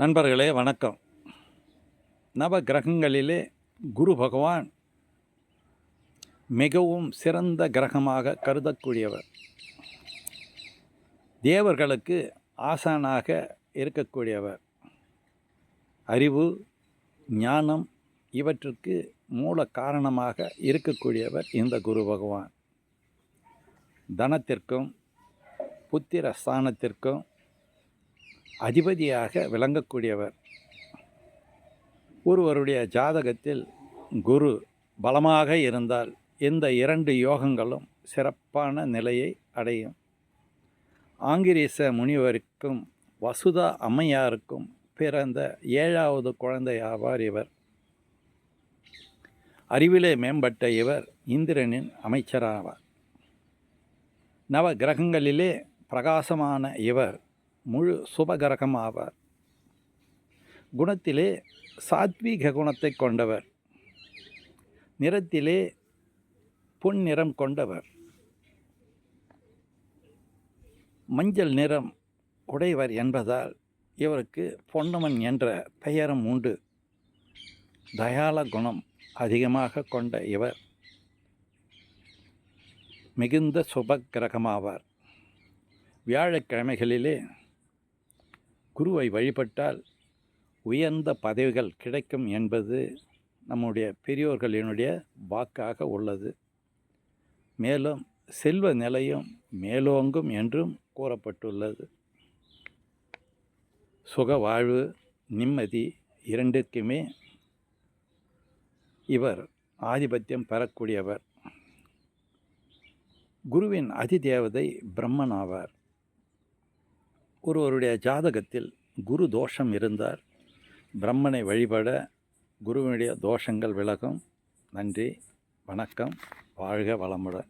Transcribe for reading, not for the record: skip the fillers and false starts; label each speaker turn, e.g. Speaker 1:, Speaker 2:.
Speaker 1: நண்பர்களே வணக்கம். நவ கிரகங்களிலே குரு பகவான் மிகவும் சிறந்த கிரகமாக கருதக்கூடியவர். தேவர்களுக்கு ஆசானாக இருக்கக்கூடியவர். அறிவு, ஞானம் இவற்றுக்கு மூல காரணமாக இருக்கக்கூடியவர் இந்த குரு பகவான். தனத்திற்கும் புத்திர ஸ்தானத்திற்கும் அதிபதியாக விளங்கக்கூடியவர். ஒருவருடைய ஜாதகத்தில் குரு பலமாக இருந்தால் இந்த இரண்டு யோகங்களும் சிறப்பான நிலையை அடையும். ஆங்கிரீச முனிவருக்கும் வசுதா அம்மையாருக்கும் பிறந்த 7வது குழந்தை ஆவார் இவர். அறிவிலே மேம்பட்ட இவர் இந்திரனின் அமைச்சராவார். நவ கிரகங்களிலே பிரகாசமான இவர் முழு சுபகிரகம் ஆவார். குணத்திலே சாத்வீக குணத்தை கொண்டவர். நிறத்திலே பொன்னிறம் கொண்டவர். மஞ்சள் நிறம் உடையவர் என்பதால் இவருக்கு பொன்னமன் என்ற பெயரும் உண்டு. தயால குணம் அதிகமாக கொண்ட இவர் மிகுந்த சுபகிரகமாவார். வியாழக்கிழமைகளிலே குருவை வழிபட்டால் உயர்ந்த பதவிகள் கிடைக்கும் என்பது நம்முடைய பெரியோர்களினுடைய வாக்காக உள்ளது. மேலும் செல்வ நிலையும் மேலோங்கும் என்றும் கூறப்பட்டுள்ளது. சுக வாழ்வு, நிம்மதி இரண்டிற்குமே இவர் ஆதிபத்தியம் பெறக்கூடியவர். குருவின் அதிதேவதை பிரம்மன் ஆவார். ஒருவருடைய ஜாதகத்தில் குரு தோஷம் இருந்தால் பிரம்மனை வழிபட குருவினுடைய தோஷங்கள் விலகும். நன்றி, வணக்கம், வாழ்க வளமுடன்.